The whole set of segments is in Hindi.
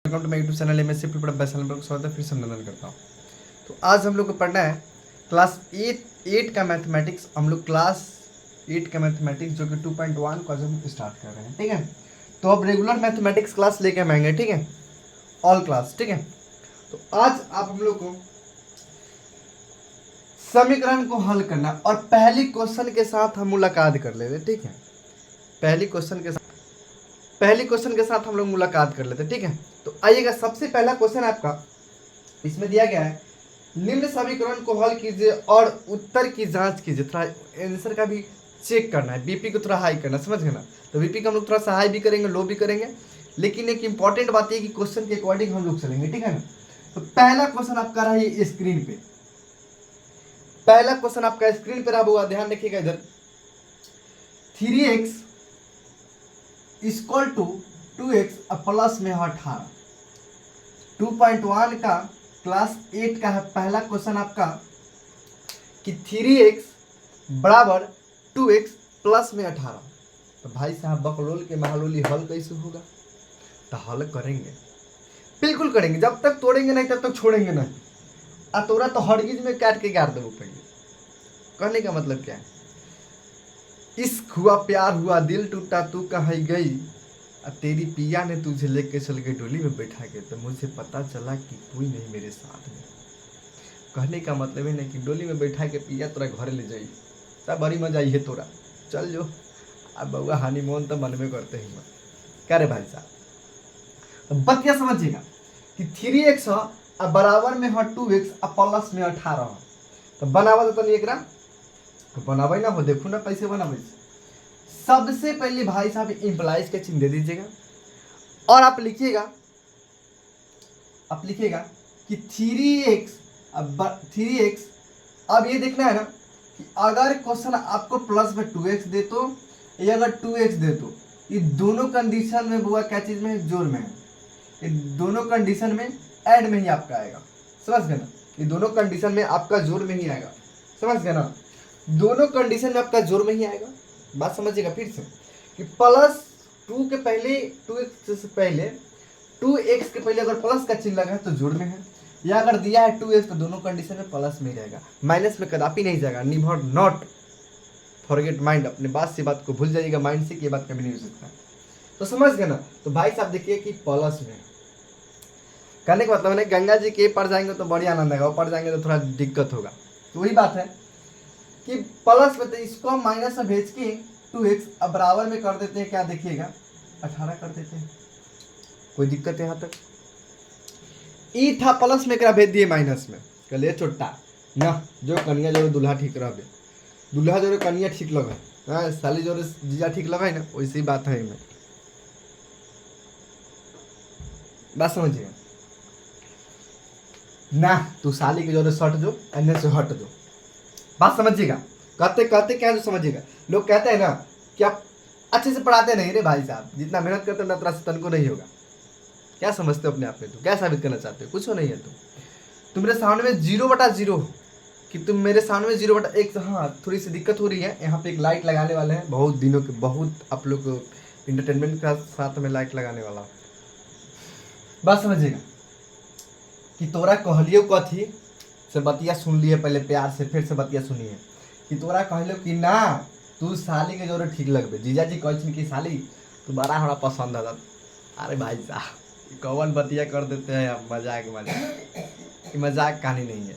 Welcome to my YouTube channel MSc channel पर स्वागत है। फिर संबोधन करता हूँ। तो आज हम लोग को पढ़ना है क्लास 8 का मैथमेटिक्स। हम लोग क्लास 8 का मैथमेटिक्स जो कि 2.1 को आज हम स्टार्ट कर रहे हैं। ठीक है, तो अब रेगुलर मैथमेटिक्स क्लास लेके हम आएंगे। ठीक है, ऑल क्लास। ठीक है, तो आज आप हम लोग को समीकरण को हल करना और पहली क्वेश्चन के साथ हम मुलाकात कर लेते। ठीक है, पहली क्वेश्चन के साथ हम लोग मुलाकात कर लेते। ठीक है, तो आइएगा, सबसे पहला क्वेश्चन आपका इसमें दिया गया है, निम्न समीकरण को हल कीजिए और उत्तर की जांच कीजिए। थोड़ा आंसर का भी चेक करना है, बीपी को थोड़ा हाई करना, समझ गए ना। तो बीपी का हम लोग थोड़ा सा हाई भी करेंगे, लो भी करेंगे, लेकिन एक इंपॉर्टेंट बात यह कि क्वेश्चन के अकॉर्डिंग हम लोग चलेंगे। ठीक है ना, तो पहला क्वेश्चन आपका रहा है स्क्रीन पे। पहला क्वेश्चन आपका स्क्रीन पे रहा हुआ, ध्यान रखिएगा इधर। 3x equal to 2x plus में 18। 2.1 का क्लास 8 का है पहला क्वेश्चन आपका कि 3x बराबर 2x प्लस में 18। तो भाई साहब बकलोल के महालोली हल कैसे होगा? तो हल करेंगे, बिल्कुल करेंगे, जब तक तोड़ेंगे नहीं तब तक छोड़ेंगे नहीं। तोड़ा तो हरगिज में काट के गाड़ देवो पहले। कहने का मतलब क्या है? इश्क हुआ, प्यार हुआ, दिल टूटा, तू कहीं गई, तेरी पिया ने तुझे लेके चल गई डोली में बैठा के, तो मुझे पता चला कि कोई नहीं मेरे साथ में। कहने का मतलब है ना कि डोली में बैठा के पिया तोरा घर ले जाई, तब बड़ी मजा आई है तोरा, चल जो। अब बउआ हनीमून तो मन में करते ही मत क्या रे भाई साहब। तो बतिया समझिएगा कि 3x अब बराबर में है 2x अब प्लस में 18। तो बनावा तो नहीं एकरा, बनावे ना हो, देखो ना कैसे बनावे। सबसे पहले भाई साहब इंप्लाइज का चिन्ह दे दीजिएगा और आप लिखिएगा कि 3x अब ये देखना है ना कि अगर क्वेश्चन आपको प्लस में 2x दे तो या अगर 2x दे तो, ये दोनों कंडीशन में बुआ क्या चीज में जोड़ में है, ये दोनों कंडीशन में ऐड में ही आपका आएगा। समझ गए ना, ये दोनों कंडीशन में आपका जोड़ में ही आएगा। समझ गए ना, दोनों कंडीशन में आपका जोड़ में ही आएगा। बात समझिएगा फिर से कि प्लस 2 के पहले 2x से पहले 2x के पहले अगर प्लस का चिन्ह लगा है तो जोड़ में है, या अगर दिया है 2x तो दोनों कंडीशन में प्लस में ही रहेगा, माइनस में कदापि नहीं जाएगा। निवर नॉट फॉरगेट माइंड, अपने बात से बात को भूल जाइएगा माइंड से कि ये बात कभी नहीं हो सकता। तो समझ गए ना। तो भाई साहब देखिए कि प्लस में कहने का मतलब है गंगा जी के पड़ जाएंगे तो बड़ी आनंद आएगा, पड़ जाएंगे तो थोड़ा दिक्कत होगा। तो वही बात है कि प्लस में, तो इसको हम माइनस में भेज के 2x अब बराबर में कर देते हैं, क्या देखिएगा 18 कर देते हैं। कोई दिक्कत है यहाँ तक? ई था प्लस में, करा भेज दिए माइनस में, कल छोटा ना जो कन्या जो दूल्हा ठीक रह, दूल्हा जो कन्या ठीक लगा, हाँ साली जो जीजा ठीक लगा है ना, वैसी बात है में। बात समझिएगा ना, तू साली के जो शर्ट जो अन्य से हट दो। बात समझिएगा, कहते कहते क्या जो समझिएगा। लोग कहते हैं ना कि आप अच्छे से पढ़ाते नहीं रे भाई साहब, जितना मेहनत करते हो ना उतना तन को नहीं होगा। क्या समझते हो अपने आप में? तुम क्या साबित करना चाहते हो? कुछ नहीं है। तुम मेरे सामने में 0/0 कि तुम मेरे सामने में 0/1। हाँ थोड़ी सी दिक्कत हो रही है, यहाँ पे एक लाइट लगाने वाले हैं, बहुत दिनों के, बहुत आप लोग को इंटरटेनमेंट का साथ में लाइट लगाने वाला। बात समझिएगा कि तोरा कहलियो कथी से बतिया सुन लिए, पहले प्यार से फिर से बतिया सुनिए कि तोरा कहलो कि ना तू साली के जोरे ठीक लगबे। जीजा जी कहन कि साली तू बड़ा हमरा पसंद है। अरे भाई साहब कौन बतिया कर देते हैं आप, मजाक मजाक, मजाक कहानी नहीं है,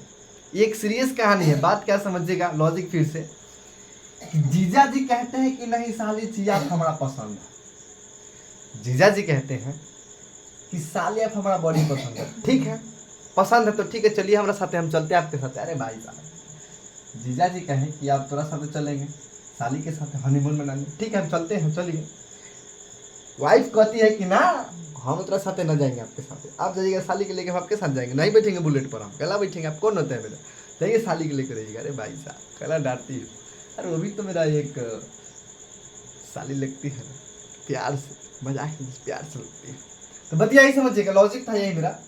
एक सीरियस कहानी है। बात क्या समझिएगा, लॉजिक फिर से। जीजा जी कहते हैं कि नहीं साली जी आप हमारा पसंद है, जीजा जी कहते हैं कि साली आप हमारा बड़ी पसंद है। ठीक है, पसंद है तो ठीक है, चलिए हमारे साथ, हम चलते हैं आपके साथ। अरे भाई साहब जीजा जी कहें कि आप थोड़ा साथ चलेंगे साली के साथ हनीमून मनाने, ठीक है हम चलते हैं, चलिए। वाइफ कहती है कि ना हम तेरा साथ न जाएंगे आपके साथ, आप जाइएगा साली के लेके, हम आपके साथ जाएंगे, नहीं बैठेंगे बुलेट पर, हम कला बैठेंगे, आप कौन होते हैं मेरा, जाइए साली के लेकर रहिएगा। अरे भाई साहब कला डांटती है, अरे वो भी तो मेरा एक साली लगती है प्यार से, मजाक प्यार से लगती है। तो बतिया ही समझिएगा, लॉजिक था यही मेरा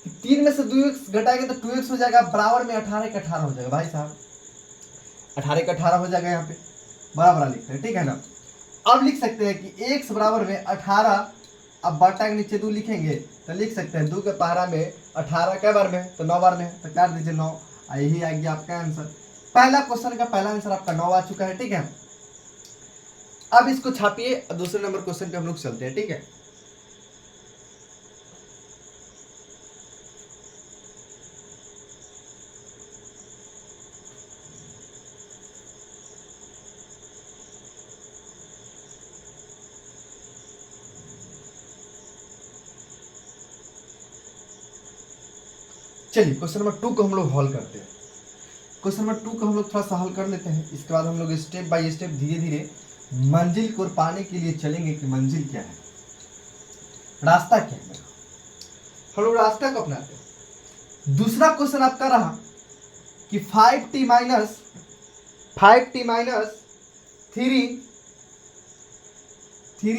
कि 3 में से 2x घटाएंगे तो 2x हो जाएगा, बराबर में 18 का 18 हो जाएगा। भाई साहब 18 का 18 हो जाएगा, यहाँ पे बड़ा लिखते हैं। ठीक है ना, अब लिख सकते हैं कि x बराबर में 18 अब बटा के नीचे 2 लिखेंगे तो लिख सकते हैं 2 के पहाड़ा में 18 कै बार में है तो 9 बार में है तो काट दीजिए 9। यही आ गया आपका आंसर। पहला क्वेश्चन का पहला आंसर आपका 9 आ चुका है। ठीक है, अब इसको छापिए, दूसरे नंबर क्वेश्चन पे हम लोग चलते हैं। ठीक है, चलिए क्वेश्चन नंबर 2 को हम लोग हल करते हैं। क्वेश्चन नंबर 2 को हम लोग थोड़ा सा हल कर लेते हैं, इसके बाद हम लोग स्टेप बाय स्टेप धीरे धीरे मंजिल को पाने के लिए चलेंगे कि मंजिल क्या है, रास्ता क्या है मेरा, हम लोग रास्ता को अपनाते हैं। दूसरा क्वेश्चन आपका रहा कि 5t minus 3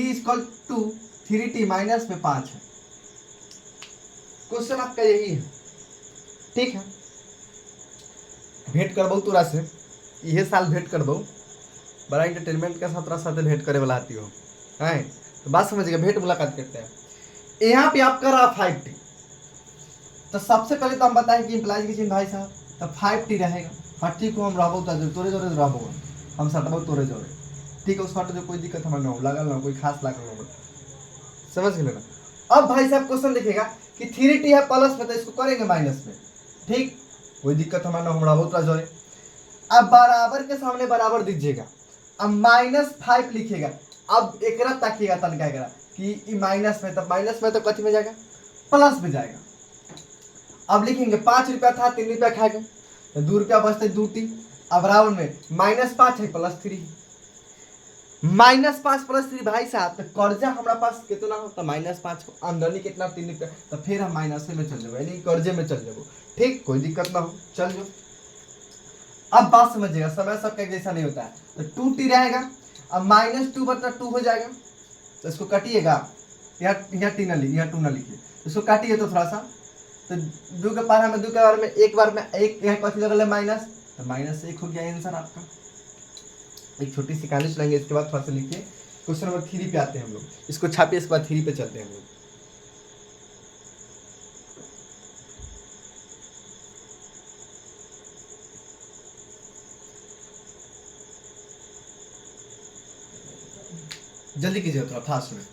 equal to 3t minus में 5 है। क्वेश्चन आपका यही है। ठीक है, भेंट कर दो तोरा से, यह साल भेंट कर दो, बड़ा इंटरटेनमेंट के साथ साथ भेंट करे वाला आती हो है, तो बात समझिएगा, भेंट मुलाकात करते हैं। यहाँ पे आपका रहा 5t, तो सबसे पहले तो हम बताएं कि इम्प्लाइज की चिन्ह भाई साहब, तो 5t रहेगा। 5t को हम रहबो तोरे जोरे रहबो, हम सटबो तोरे जोरे। ठीक है, उस फाट जो कोई दिक्कत हमारे ना लगल ना, कोई खास लागल ना, समझ गए ना। अब भाई साहब क्वेश्चन देखिएगा कि 3t है प्लस में, तो इसको करेंगे माइनस में। ठीक, कोई दिक्कत हमारा ना, हमारा बहुत जोरे। अब बराबर के सामने बराबर दीजिएगा, अब -5 लिखिएगा। अब एक ताकिएगा तनका एकरा कि माइनस में, तब माइनस में तो कथी में जाएगा, प्लस में जाएगा। अब लिखेंगे 5 रुपया था, 3 रुपया खाएगा तो 2 रुपया बचते 2t। अब बराबर में -5 है +3, -5 +3 भाई साहब, तो कर्जा हमारा पास कितना हो, तो -5 को आमदनी कितना 3 रुपया, तो फिर हम माइनस में चल जाओ, यानी कर्जे में चल जाओ। ठीक, कोई दिक्कत ना हो, चल जाओ। अब बात समझिएगा, समय सबका एक जैसा नहीं होता है, तो 2t रहेगा। अब -2 बटा 2 हो जाएगा, तो इसको काटिएगा, यहाँ t ना लिखिए, यहाँ 2 ना लिखिए, इसको काटिए तो थोड़ा सा, तो 2 के पार में 2 के बार में एक बार में एक, यहाँ कथी लगल है माइनस, तो -1 हो गया आंसर आपका। एक छोटी सी कहानी सुनाएंगे, इसके बाद थोड़ा सा लिखिए। क्वेश्चन नंबर 3 पे आते हैं हम लोग, इसको छापिए, इसके बाद 3 पे चलते हैं हम लोग। जल्दी कीजिए, थोड़ा फास्ट में।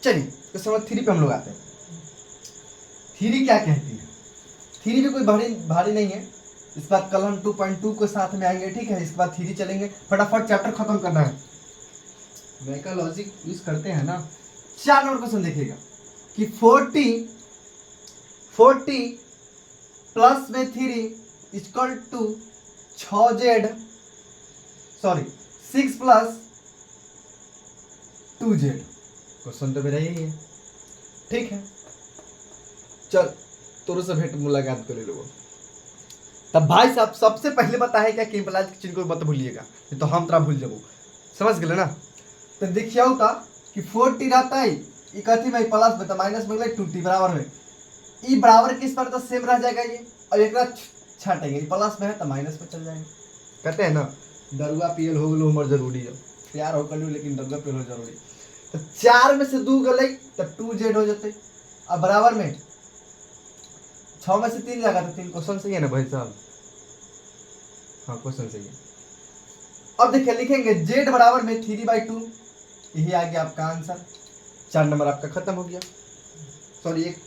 चलिए क्वेश्चन नंबर 3 पे हम लोग आते हैं। 3 क्या कहती है, 3 भी कोई भारी नहीं है। इसके बाद कल हम 2.2 के साथ में आएंगे। ठीक है, इसके बाद 3 चलेंगे, फटाफट चैप्टर खत्म करना है। मैका लॉजिक यूज करते हैं ना। 4 नंबर क्वेश्चन देखिएगा कि 40 प्लस में 3 equal to 6z, sorry 6 + 2z। Question तो मेरा यही है। ठीक है, चल तोरो से भेंट मुलाकात कर लो। तब भाई साहब सबसे पहले बताए क्या कि इम्प्लाइज के चिन्ह को मत भूलिएगा, नहीं तो हम तोरा भूल जाबो, समझ गए ना। तो देखिए होता कि 40 रहता है, ये कथी में प्लस में, तो माइनस में 2t बराबर में, ये बराबर किस पर तो सेम रह जाएगा ये, और एक छाटेंगे, प्लस में है तो माइनस में चल जाएगा। कहते हैं ना, दरुआ पियल हो गलो हमर जरूरी है, प्यार हो कर लेकिन दरुआ पियल हो जरूरी। तो 4 में से 2 गले तो 2z हो जाते। अब बराबर में 6 में से 3 जाएगा तो 3। क्वेश्चन सही है ना भाई साहब, हाँ क्वेश्चन सही है। अब देखिए लिखेंगे z बराबर में 3/2, यही आ गया आपका आंसर। 4 नंबर आपका खत्म हो गया, सॉरी एक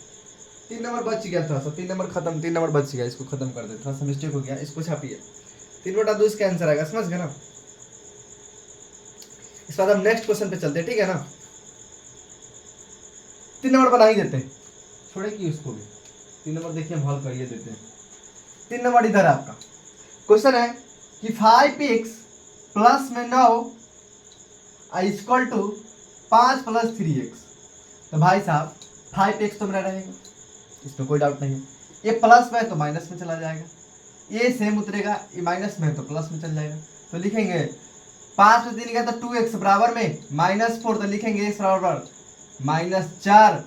3 नंबर बच गया, थोड़ा सा 3 नंबर खत्म, 3 नंबर बच गया, इसको खत्म कर दे, थोड़ा सा मिस्टेक हो गया, इसको छापिए। 3/2 इसका आंसर आएगा, समझ गए ना। इस बाद हम नेक्स्ट क्वेश्चन पे चलते हैं। ठीक है ना, 3 नंबर बना ही देते हैं, छोड़े कि उसको भी 3 नंबर देखिए हम हल करिए देते हैं। 3 नंबर इधर आपका क्वेश्चन है कि 5x प्लस में 9 इक्वल टू 5 + 3x। तो भाई साहब 5x तो मेरा रहेगा, इसमें कोई डाउट नहीं है। ये प्लस में है तो माइनस में चला जाएगा, ये सेम उतरेगा, ये माइनस में है तो प्लस में चल जाएगा। तो लिखेंगे 5 में 3 गया तो 2x बराबर में -4, तो लिखेंगे x बराबर -4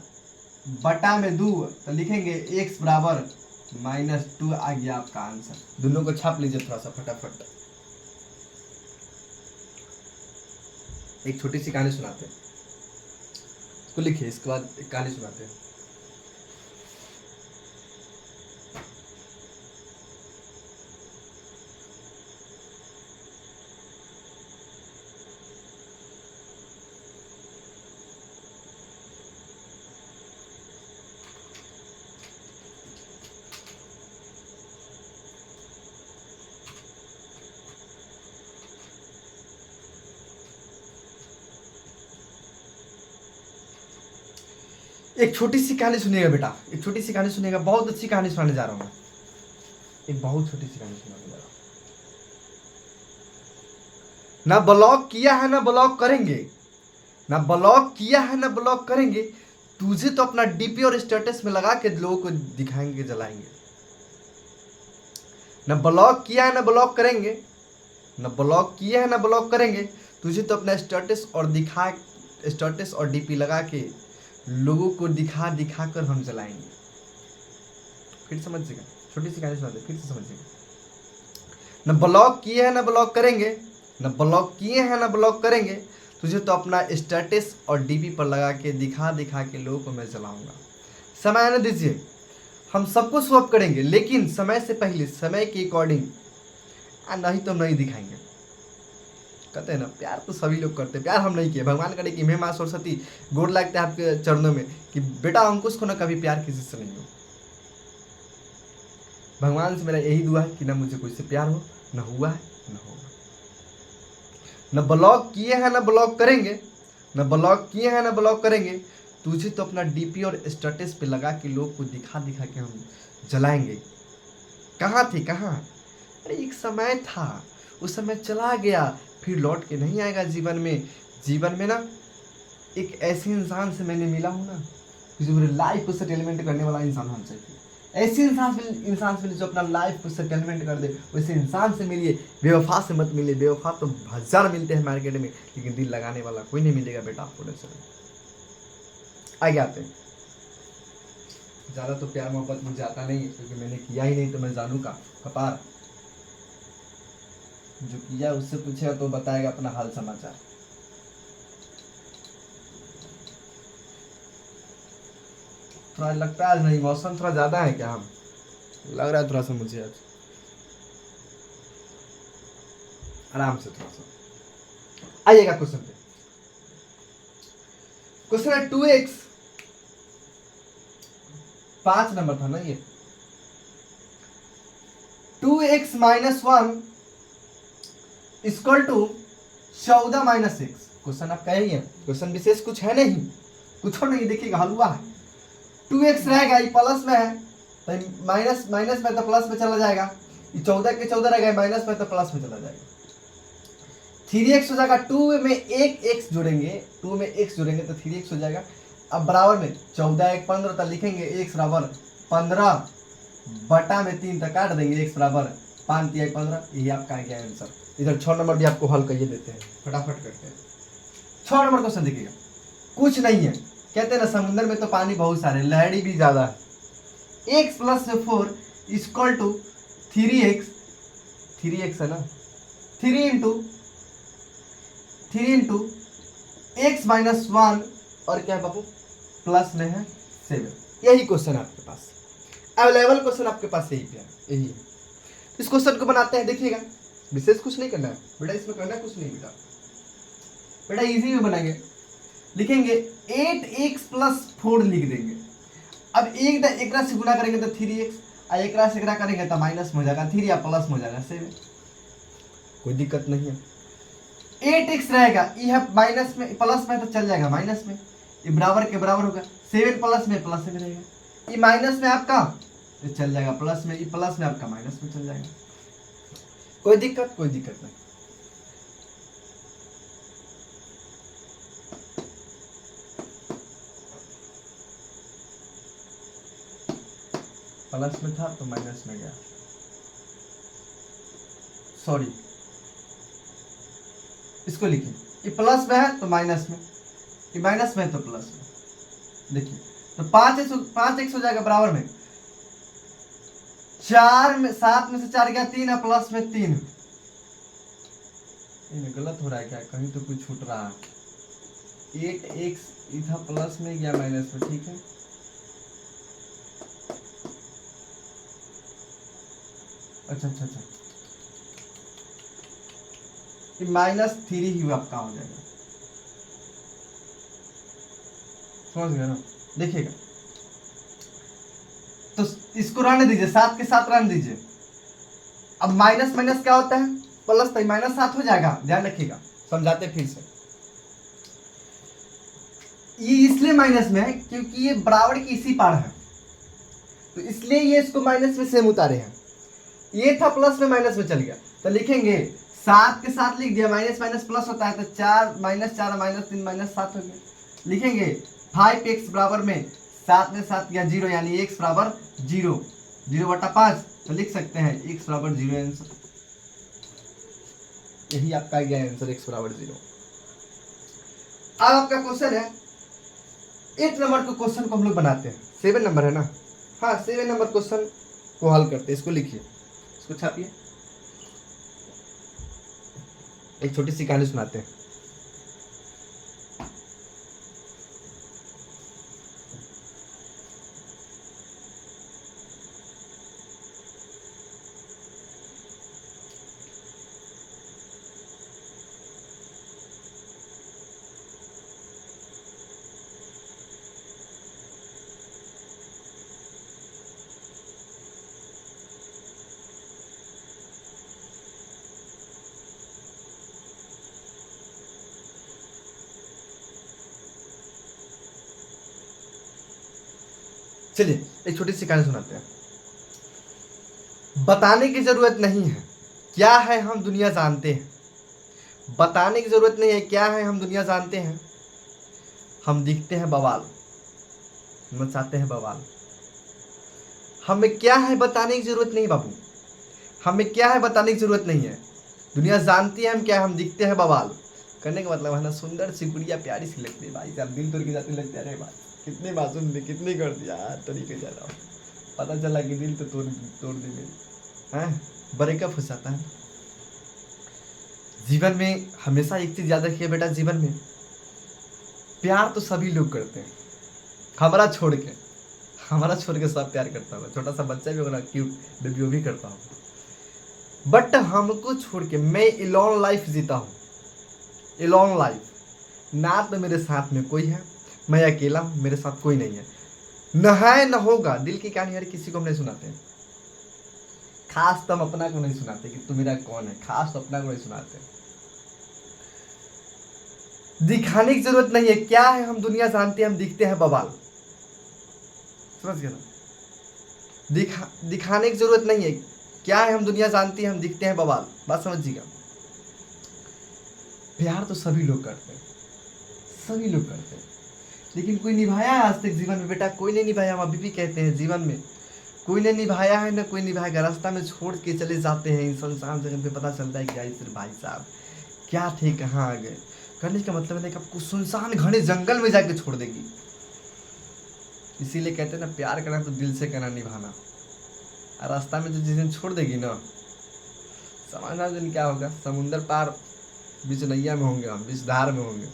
बटा में 2, तो लिखेंगे x बराबर -2 आ गया आपका आंसर। दोनों को छाप लीजिए थोड़ा सा फटाफट। एक छोटी सी कहानी सुनाते हैं, इसको लिखिए, इसके बाद एक कहानी सुनाते हैं। एक छोटी सी कहानी सुनिएगा बेटा, एक छोटी सी कहानी सुनिएगा, बहुत अच्छी कहानी सुनाने जा रहा हूँ मैं, एक बहुत छोटी सी कहानी सुनाने जा रहा हूँ। ना ब्लॉक किया है ना ब्लॉक करेंगे, ना ब्लॉक किया है ना ब्लॉक करेंगे, तुझे तो अपना डीपी और स्टेटस में लगा के लोगों को दिखाएंगे, जलाएंगे। ना ब्लॉक किया है ना ब्लॉक करेंगे, ना ब्लॉक किया है ना ब्लॉक करेंगे, तुझे तो अपना स्टेटस और डीपी लगा के लोगों को दिखा दिखा कर हम जलाएंगे। फिर समझिएगा, छोटी सी कहानी सुना दे, फिर से समझिएगा। न ब्लॉक किए हैं ना ब्लॉक करेंगे, न ब्लॉक किए हैं ना ब्लॉक करेंगे, तुझे तो अपना स्टेटस और डीपी पर लगा के दिखा दिखा के लोगों को मैं जलाऊंगा। समय आने दीजिए, हम सबको स्वैप करेंगे, लेकिन समय से पहले, समय के अकॉर्डिंग, नहीं तो हम नहीं दिखाएंगे। कहते हैं ना, प्यार तो सभी लोग करते हैं, प्यार हम नहीं किए। भगवान करे कि मैं माँ सरस्वती गोड़ लगते हैं आपके चरणों में कि बेटा अंकुश को ना कभी प्यार किसी से नहीं हो। भगवान से मेरा यही दुआ है कि ना मुझे कोई से प्यार हो, ना हुआ है ना होगा। न ब्लॉक किए हैं ना ब्लॉक करेंगे, न ब्लॉक किए हैं ना ब्लॉक करेंगे, तुझे तो अपना डीपी और स्टेटस पे लगा के लोग को दिखा दिखा के हम जलाएंगे। कहाँ थे, कहाँ? अरे एक समय था, उस समय चला गया, फिर लौट के नहीं आएगा जीवन में। जीवन में ना एक ऐसे इंसान से मैंने मिला हूँ ना, जो मेरी लाइफ को सेटलमेंट करने वाला इंसान होना चाहिए। ऐसे इंसान से मिले जो अपना लाइफ को सेटलमेंट कर दे, वैसे इंसान से मिलिए। बेवफा से मत मिलिए, बेवफा तो हजार मिलते हैं मार्केट में, लेकिन दिल लगाने वाला कोई नहीं मिलेगा बेटा आपको। आगे आते हैं। ज़्यादा तो प्यार मोहब्बत मुझे आता नहीं, क्योंकि मैंने किया ही नहीं तो मैं जानू का कपार। जो किया उससे पूछेगा तो बताएगा अपना हाल समाचार। थोड़ा लगता है आज नहीं, मौसम थोड़ा ज़्यादा है क्या, हम लग रहा है थोड़ा सा मुझे आज। आराम से थोड़ा सा आइएगा क्वेश्चन पे। क्वेश्चन है 2x, 5 नंबर था ना ये। 2x - 1 equal to 14 - 6। क्वेश्चन आप कहेंगे क्वेश्चन विशेष कुछ है नहीं, कुछ नहीं, देखिएगा हलवा है। 2x रहेगा, ये प्लस में है तो माइनस में तो प्लस में चला जाएगा। ये 14 के 14 रहेगा, माइनस में तो प्लस में चला जाएगा। 3x हो जाएगा, 2 में एक x जोड़ेंगे, 2 में x जोड़ेंगे तो 3x हो जाएगा। अब बराबर में 14 1 15 तक लिखेंगे, x बराबर 15 बटा में 3 तक काट देंगे, x बराबर 5 3 15। यही आपका क्या आंसर। इधर 6 नंबर भी आपको हल करिए देते हैं, फटाफट करते हैं। 6 नंबर क्वेश्चन देखिएगा, कुछ नहीं है। कहते हैं ना समुद्र में तो पानी बहुत सारे, लहड़ी भी ज्यादा है। x + 4 equal to 3x, 3x है ना, 3 इंटू x - 1 और क्या है बाबू, प्लस में है 7। यही क्वेश्चन आपके पास अवेलेबल, क्वेश्चन आपके पास यही पे है, यही है। इस क्वेश्चन को बनाते हैं, देखिएगा विशेष कुछ नहीं करना है बेटा, इसमें करना कुछ नहीं बेटा, बेटा इजी में बनाएंगे। लिखेंगे 8x + 4 लिख देंगे। अब एक से गुना करेंगे तो 3x, और एक से गुना करेंगे तो माइनस में हो जाएगा 3 या प्लस में हो जाएगा 7। कोई दिक्कत नहीं है। 8x रहेगा, यह माइनस में प्लस में तो चल जाएगा माइनस में, ये बराबर के बराबर होगा। 7 प्लस में रहेगा, ये माइनस में आपका तो चल जाएगा प्लस में, ये प्लस में आपका माइनस में चल जाएगा। कोई दिक्कत नहीं। प्लस में था तो माइनस में गया, सॉरी इसको लिखिए, ये प्लस में है तो माइनस में, ये माइनस में है तो प्लस में। देखिए तो 5x हो जाएगा बराबर में 4 में 7 में से 4 गया 3 है, प्लस में 3। गलत हो रहा है क्या, कहीं तो कुछ छूट रहा है। 8x इधर प्लस में गया माइनस में, ठीक है। अच्छा अच्छा अच्छा, -3 ही आपका हो जाएगा, समझ गए ना। देखिएगा, तो इसको रहने दीजिए, 7 के साथ रहने दीजिए। अब माइनस माइनस क्या होता है, प्लस, तो -7 हो जाएगा, ध्यान रखिएगा, समझाते फिर से। ये इसलिए माइनस में है क्योंकि ये बराबर की इसी पार है, तो इसलिए ये इसको माइनस में सेम उतारे हैं। ये था प्लस में माइनस में चल गया, तो लिखेंगे 7 के साथ लिख दिया, माइनस माइनस प्लस होता है, तो 4 -4 -3 -7 हो गया। लिखेंगे 5x बराबर में 7 में 7 गया 0, यानी x बराबर 0, 0/5, तो लिख सकते हैं x बराबर 0 आंसर। यही आपका गया आंसर, x बराबर 0। अब आपका क्वेश्चन है 8 नंबर के क्वेश्चन को हम लोग बनाते हैं, 7 नंबर है ना, हाँ 7 नंबर क्वेश्चन को हल करते हैं। इसको लिखिए, इसको छापिए, एक छोटी सी कहानी सुनाते हैं। चलिए एक छोटी सी कहानी सुनाते हैं। बताने की जरूरत नहीं है क्या है हम दुनिया जानते हैं, बताने की जरूरत नहीं है क्या है हम दुनिया जानते हैं, हम दिखते हैं बवाल, मचाते हैं बवाल। हमें क्या है बताने की जरूरत नहीं बाबू, हमें क्या है बताने की जरूरत नहीं है, दुनिया जानती है हम क्या, हम दिखते हैं बवाल। करने का मतलब है ना, सुंदर सी गुड़िया प्यारी सी लगती है भाई साहब, दिल तोड़ के जाती लगती है। अरे भाई कितने मासूम ने कितनी कर दिया यार, तरीके जा रहा हूँ, पता चला कि दिल तो तोड़ दी मेरी, हैं ब्रेकअप हो जाता है। जीवन में हमेशा एक चीज याद रखिए बेटा, जीवन में प्यार तो सभी लोग करते हैं, हमारा छोड़ के, हमारा छोड़ के सब प्यार करता होगा, छोटा सा बच्चा भी होगा क्यूट बेबी, वो भी करता होगा। बट हमको छोड़ के मैं एलोन लाइफ जीता हूँ, एलोन लाइफ। ना तो मेरे साथ में कोई है, मैं अकेला हूँ, मेरे साथ कोई नहीं है, न है न होगा। दिल की कहानी हर किसी को हम नहीं सुनाते हैं, खास तो हम अपना को नहीं सुनाते कि तू मेरा कौन है, खास तो अपना को नहीं सुनाते। दिखाने की जरूरत नहीं है क्या है हम दुनिया जानते हैं, हम दिखते हैं बवाल, समझ गए ना। दिखाने की जरूरत नहीं है क्या है हम दुनिया जानती है, हम दिखते हैं बवाल, बात समझिएगा। प्यार तो सभी लोग करते हैं, सभी लोग करते हैं, लेकिन कोई निभाया है आज तक जीवन में बेटा, कोई नहीं निभाया। हम अभी भी कहते हैं जीवन में कोई ने निभाया है ना कोई निभाएगा। रास्ता में छोड़ के चले जाते हैं इन सुनसान जगह पे, पता चलता है कि यार भाई साहब क्या थे कहाँ आ गए। करने का मतलब है कि आपको सुनसान घने जंगल में जाके छोड़ देगी। इसीलिए कहते हैं ना, प्यार करना तो दिल से करना, निभाना। और रास्ता में जो जिस दिन छोड़ देगी ना, समझना दिन क्या होगा, समुंदर पार बीच नैया में होंगे हम, बीच धार में होंगे।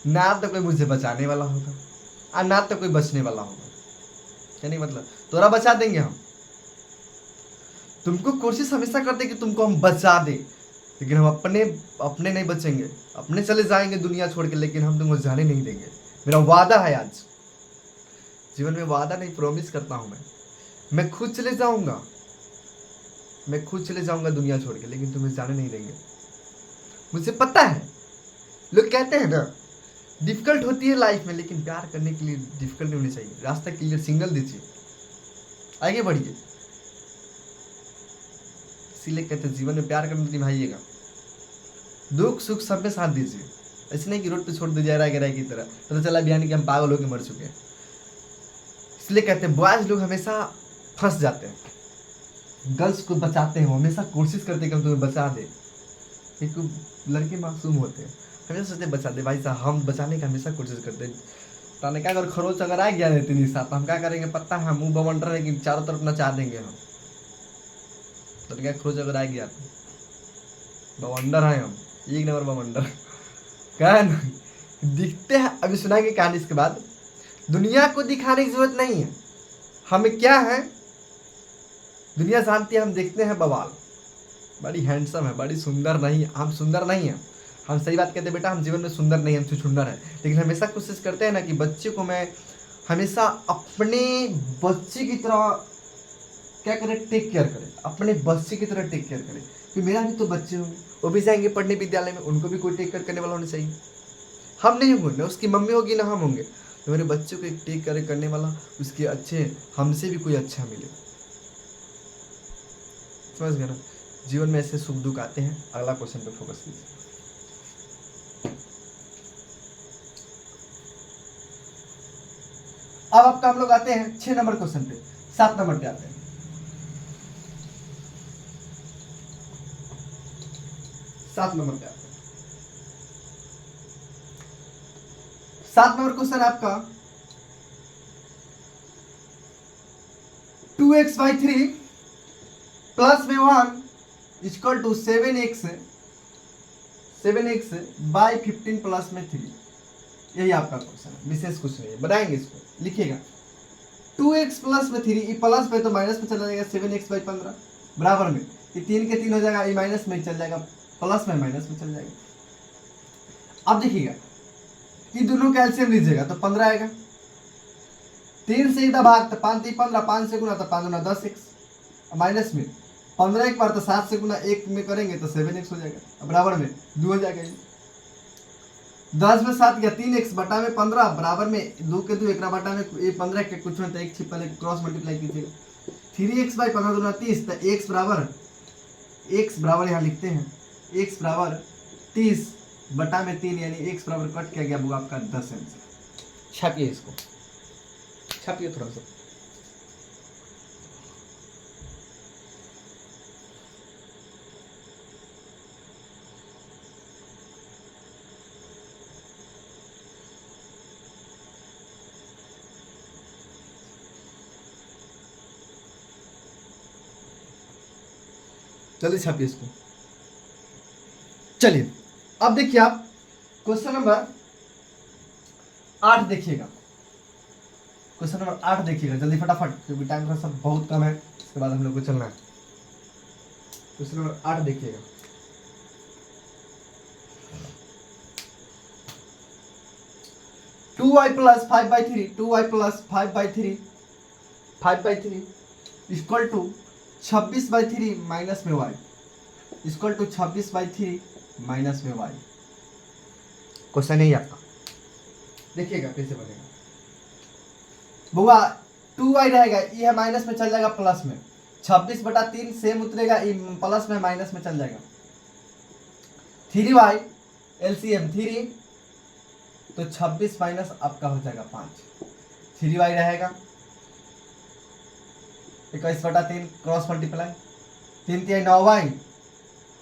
ना तो कोई मुझे बचाने वाला होगा और ना तो कोई बचने वाला होगा। क्या नहीं मतलब, तोरा बचा देंगे हम, तुमको कोशिश हमेशा करते कि तुमको हम बचा दे, लेकिन हम अपने अपने नहीं बचेंगे, अपने चले जाएंगे दुनिया छोड़ के, लेकिन हम तुमको जाने नहीं देंगे। मेरा वादा है आज जीवन में, वादा नहीं प्रॉमिस करता हूं मैं खुद चले जाऊंगा, मैं खुद चले जाऊंगा दुनिया छोड़ के, लेकिन तुम्हें जाने नहीं देंगे। मुझे पता है, लोग कहते हैं ना डिफिकल्ट होती है लाइफ में, लेकिन प्यार करने के लिए डिफिकल्ट नहीं होनी चाहिए। रास्ता क्लियर, सिंगल दीजिए, आगे बढ़िए। इसीलिए कहते हैं जीवन में प्यार करना निभाइएगा, दुख सुख सब में साथ दीजिए। ऐसे नहीं कि रोड पे छोड़ दीजिए राय की तरह, पता चला बयान कि हम पागल होकर मर चुके हैं। इसलिए कहते हैं बॉयज लोग हमेशा फंस जाते हैं, गर्ल्स को बचाते हैं, हमेशा कोशिश करते हैं कि हम तुम्हें बचा दे, क्योंकि लड़के मासूम होते हैं, हमेशा सोचते बचा दे। भाई साहब हम बचाने की हमेशा कोशिश करते हैं। ताने क्या अगर खरोच अगर आ गया रहते नहीं साथ, हम क्या करेंगे पता है, मुंह बवंडर है कि चारों तरफ नचा देंगे हम। तो क्या खरोच अगर आ गया तो बवंडर है हम, एक नंबर बवंडर, क्या है ना, दिखते हैं, अभी सुनाएंगे कहानी इसके बाद। दुनिया को दिखाने की जरूरत नहीं है, हमें क्या है, दुनिया जानती है हम देखते हैं बवाल, बड़ी हैंडसम है, बड़ी सुंदर नहीं, हम सुंदर नहीं है, हम सही बात कहते हैं बेटा, हम जीवन में सुंदर नहीं, हम छुछुंदर है, लेकिन हमेशा कोशिश करते हैं ना कि बच्चे को मैं हमेशा अपने बच्चे की तरह क्या करें, टेक केयर करें, अपने बच्चे की तरह टेक केयर करें, कि मेरा भी तो बच्चे होंगे, वो भी जाएंगे पढ़ने विद्यालय में, उनको भी कोई टेक केयर करने वाला होना चाहिए। हम नहीं होंगे ना उसकी मम्मी होगी ना हम होंगे, तो मेरे बच्चों को एक टेक केयर करने वाला, उसके अच्छे, हमसे भी कोई अच्छा मिले। समझ गए ना, जीवन में ऐसे सुख दुख आते हैं। अगला क्वेश्चन पे फोकस कीजिए। अब आपका हम लोग आते हैं 6 नंबर क्वेश्चन पे, 7 नंबर पे आते हैं। 7 नंबर पे आते हैं। 7 नंबर क्वेश्चन आपका 2x/3 प्लस में 1 equal to 7x by 15 plus में 3। यही आपका क्वेश्चन है, विशेष कुछ नहीं है, बनाएंगे इसको, लिखिएगा 2x प्लस में 3, ये प्लस में तो माइनस में चला जाएगा, 7x/15 बराबर में ये 3 के 3 हो जाएगा, ये माइनस में चल जाएगा, प्लस में माइनस में चल जाएगा। अब देखिएगा ये दोनों का एलसीएम लीजिएगा तो 15 आएगा, 3 से इधर भाग तो 5 3 15, 5 से गुना तो 5 गुना 10x, माइनस में 15 एक बार तो 7 से गुना 1 में करेंगे तो 7x हो जाएगा, बराबर में 2 हो जाएगा। 10 में 7 गया 3x बटा में 15 बराबर में 2 के 2 एक बटा में 15 के कुछ में तो एक छिपा क्रॉस मल्टीप्लाई कीजिएगा, 3x/15 दूना 30, तो x बराबर यहाँ लिखते हैं, x बराबर 30 बटा में 3, यानी x बराबर कट किया गया, वो आपका 10 आंसर। छापिए इसको, छापिए थोड़ा सा। जल्दी छापिए इसको। चलिए अब देखिए आप क्वेश्चन नंबर 8 देखिएगा, क्वेश्चन नंबर 8 देखिएगा जल्दी फटाफट, क्योंकि टाइम का सब बहुत कम है, इसके बाद हम लोग को चलना है। क्वेश्चन नंबर 8 देखिएगा, टू वाई प्लस 5/3 2y प्लस 5/3 इक्वल टू 26/3 माइनस में y इक्वल टू 26/3 माइनस में y। क्वेश्चन यही आपका, देखिएगा कैसे बनेगा। बुआ 2y रहेगा, ये माइनस में चल जाएगा प्लस में, 26/3 सेम उतरेगा, ये प्लस में माइनस में चल जाएगा, 3y एलसीएम 3 तो 26 माइनस आपका हो जाएगा 5, 3y रहेगा, 21/3 क्रॉस मल्टीप्लाई, 3 3 9y,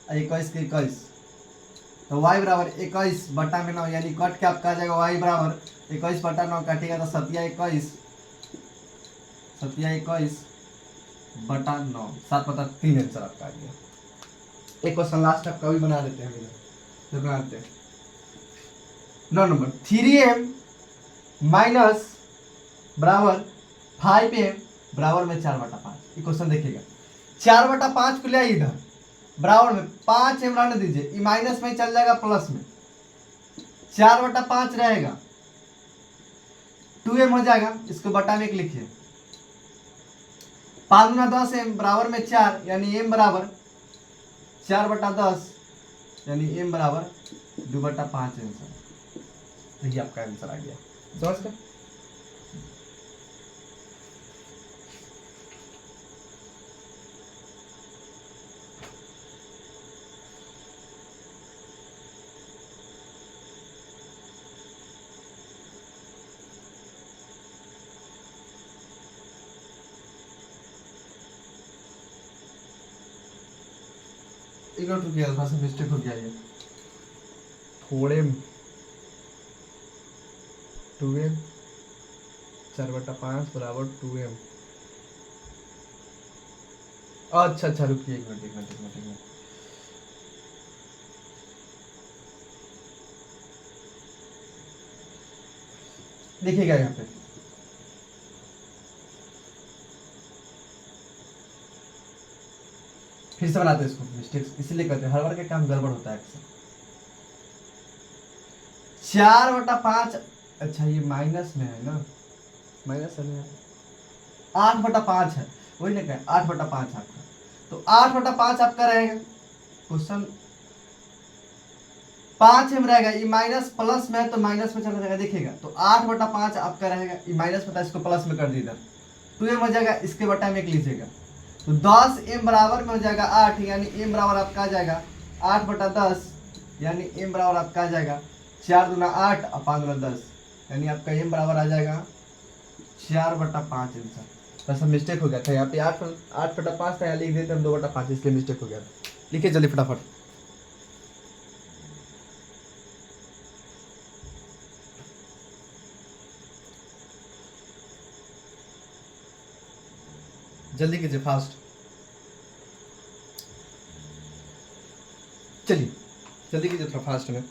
21 के 21, तो y बराबर 21 बटा में 9, यानी कट के आपका आ जाएगा y बराबर 21/9 काटेगा तो 7 21 बटा 9, 7/3 आंसर आपका आ गया। एक क्वेश्चन लास्ट आपका भी बना देते हैं, तो बना देते हैं 9 नंबर, 3m माइनस बराबर 5m बराबर में 4/5। ये क्वेश्चन देखिएगा, 4/5 को ले इधर बराबर में 5m रहने दीजिए, ये माइनस में चल जाएगा प्लस में, 4/5 रहेगा, 2m हो जाएगा, इसको बटा में 1 लिखिए, 5 गुना 10m बराबर में 4, यानी m बराबर 4/10, यानी m बराबर 2/5 आंसर। यही आपका आंसर आ गया, समझ गए। एक और रुकिए, थोड़ा सा मिस्टेक हो गया, ये थोड़े 2m 4/5 बराबर 2m, अच्छा रुकिए एक मिनट, देखिएगा यहाँ पे फिर से बनाते हैं इसको, मिस्टेक्स इसीलिए करते हैं, हर बार का काम गड़बड़ होता है अक्सर। 4/5, अच्छा ये माइनस में है ना, माइनस है ना, 8/5 है, वही ना कहें 8/5 आपका, तो 8/5 आपका रहेगा क्वेश्चन 5 में रहेगा, ये माइनस प्लस में है तो माइनस में चला जाएगा, देखिएगा तो 8/5 आपका रहेगा, ये माइनस में था इसको प्लस में कर दी इधर, 2m हो जाएगा, इसके बटा में 1 लीजिएगा, तो 10m बराबर में हो जाएगा 8, यानी m बराबर आपका आ जाएगा 8/10, यानी m बराबर आपका आ जाएगा 4 दूना 8 और 5 दूना 10, यानी आपका m बराबर आ जाएगा 4/5 आंसर। बस मिस्टेक हो गया था यहाँ पे, 8/5 था, यहाँ लिख देते हम 2/5, इसलिए मिस्टेक हो गया था। लिखिए जल्दी फटाफट। जल्दी कीजिए फास्ट, चलिए जल्दी कीजिए थोड़ा फास्ट में।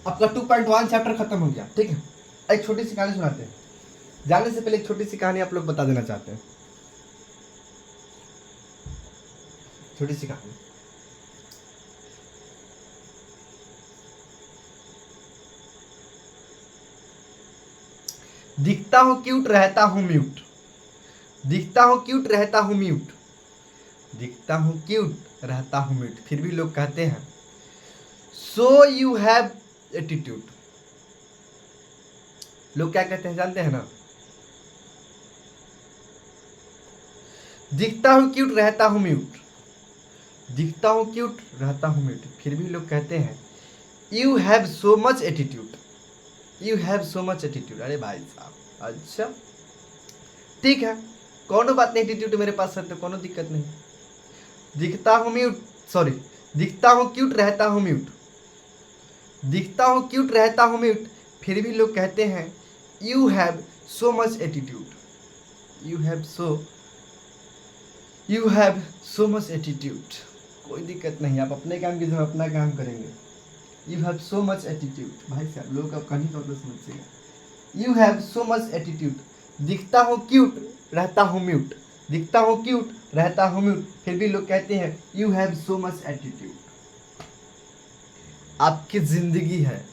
आपका 2.1 चैप्टर खत्म हो गया, ठीक है। एक छोटी सी कहानी सुनाते हैं, जाने से पहले एक छोटी सी कहानी आप लोग बता देना चाहते हैं, छोटी सी कहानी। दिखता हूं क्यूट रहता हूं म्यूट, दिखता हूं क्यूट रहता हूं म्यूट, दिखता हूं क्यूट रहता हूं म्यूट, फिर भी लोग कहते हैं सो यू हैव एटीट्यूड। लोग क्या कहते हैं जानते हैं ना, दिखता हूं क्यूट रहता हूं म्यूट, दिखता हूं क्यूट रहता हूं म्यूट, फिर भी लोग कहते हैं you have so much attitude, you have so much attitude. अरे भाई साहब, अच्छा ठीक है, कोनो बात नहीं, एटीट्यूड मेरे पास है तो कोनो दिक्कत नहीं। दिखता हूं म्यूट, सॉरी, दिखता हूं क्यूट रहता हूं म्यूट, दिखता हूं क्यूट रहता हूं म्यूट, फिर भी लोग कहते हैं you have so much attitude, you have so much attitude. कोई दिक्कत नहीं, आप अपने काम की जगह अपना काम करेंगे। You have so much attitude, भाई साहब लोग आप कहीं तो समझिएगा, you have so much attitude. दिखता हूँ क्यूट रहता हूँ म्यूट, दिखता हूँ क्यूट रहता हूँ म्यूट, फिर भी लोग कहते हैं you have so much attitude. आपकी जिंदगी है,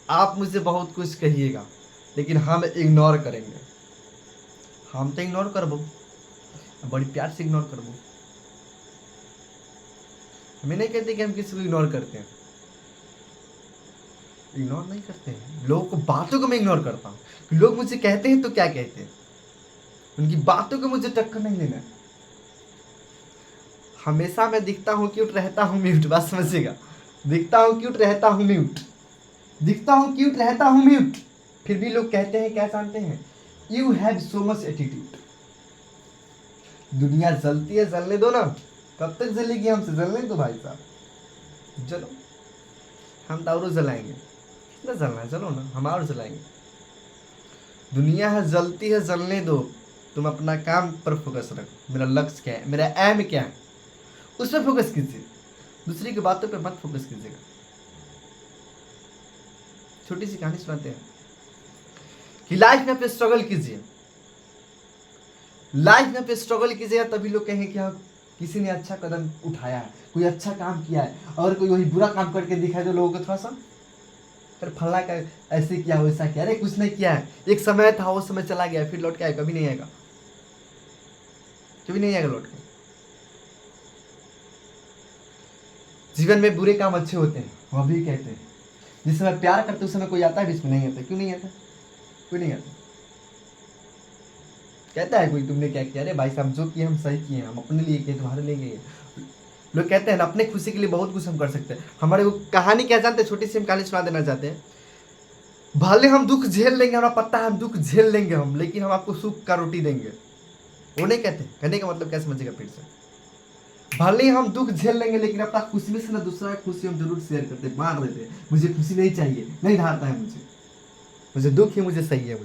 आप मुझे बहुत कुछ कहिएगा लेकिन हम इग्नोर करेंगे, हम तो इग्नोर करबो, बड़ी प्यार से इग्नोर करबो। हमें नहीं कहते कि हम किसी को इग्नोर करते हैं, इग्नोर नहीं करते हैं, लोगों को बातों को मैं इग्नोर करता हूँ। लोग मुझे कहते हैं तो क्या कहते हैं, उनकी बातों को मुझे टक्कर नहीं लेना। हमेशा मैं दिखता हूँ क्यूट रहता हूँ म्यूट, बात समझिएगा, दिखता हूँ क्यूट रहता हूँ म्यूट, दिखता हूँ क्यूट रहता हूँ म्यूट, फिर भी लोग कहते हैं क्या जानते हैं, you have so much attitude. दुनिया जलती है, जलने दो ना, कब तक जलेगी हमसे, जलने दो भाई साहब, चलो हम तो और जलाएंगे, कितना जलना है, चलो ना हम और जलाएंगे। दुनिया है जलती है, जलने दो, तुम अपना काम पर फोकस रखो, मेरा लक्ष्य क्या है, मेरा एम क्या है, उस पर फोकस कीजिए, दूसरी की बातों पे मत फोकस कीजिएगा। छोटी सी कहानी सुनाते हैं कि लाइफ में आप स्ट्रगल कीजिए, लाइफ में आप स्ट्रगल कीजिएगा तभी लोग कहेंगे कि हाँ किसी ने अच्छा कदम उठाया है, कोई अच्छा काम किया है। और कोई वही बुरा काम करके दिखाए तो लोगों को थोड़ा सा फिर फलना का ऐसे किया वैसा किया, अरे कुछ नहीं किया है, एक समय था वो समय चला गया, फिर लौट के आएगा, कभी नहीं आएगा, कभी नहीं आएगा लौट के। जीवन में बुरे काम अच्छे होते हैं, वह भी कहते हैं जिस समय प्यार करते उस समय कोई आता है बीच में, नहीं आता, क्यों नहीं आता, कोई नहीं आता। कहता है कोई तुमने क्या किया, अरे भाई साहब जो किए हम सही किए, हम अपने लिए किए, तुम्हारे लिए किए। लोग कहते हैं ना अपने खुशी के लिए बहुत कुछ हम कर सकते हैं। हमारे वो कहानी क्या जानते हैं, छोटी सी हम कहानी सुना देना चाहते हैं। भले हम दुख झेल लेंगे, हमारा पता है हम दुख झेल लेंगे हम, लेकिन हम आपको सुख का रोटी देंगे, वो नहीं कहते। कहने का मतलब क्या समझिएगा फिर से, भले हम दुख झेल लेंगे लेकिन अपना खुशी में से ना दूसरा खुशी हम जरूर शेयर करते, बांट देते। मुझे खुशी नहीं चाहिए, नहीं धारता है मुझे दुख ही मुझे सही है,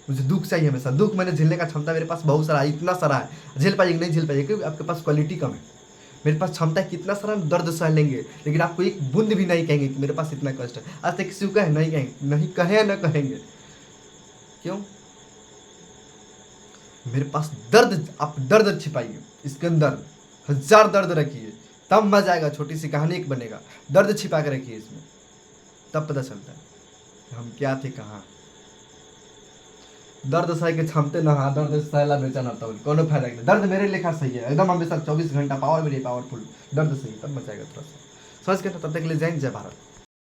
मुझे दुख चाहिए हमेशा। दुख मैंने झेलने का क्षमता मेरे पास बहुत सारा है, इतना सारा है, झेल पाइए नहीं झेल पाइए, क्योंकि आपके पास क्वालिटी कम है। मेरे पास क्षमता है, कितना सारा दर्द सह लेंगे, लेकिन आपको एक बूंद भी नहीं कहेंगे कि मेरे पास इतना कष्ट है। आज तक किसी को कहे नहीं, कहेंगे नहीं, कहे ना कहेंगे। क्यों? मेरे पास दर्द, आप दर्द छिपाइए, इसके अंदर 1000 दर्द रखिए, तब मजा आएगा। छोटी सी कहानी एक बनेगा, दर्द छिपा के रखिए इसमें, तब पता चलता है हम क्या थे, कहाँ। दर्द सह के क्षमते ना, हाँ दर्द सहला बेचन आता हो, कोनो फायदा नहीं। दर्द मेरे लेखा सही है एकदम, हमेशा 24 घंटा पावर भी नहीं, पावरफुल दर्द सही, तब मचाएगा थोड़ा सा। समझ के ना, तब तक ले जाएंगे। जय भारत।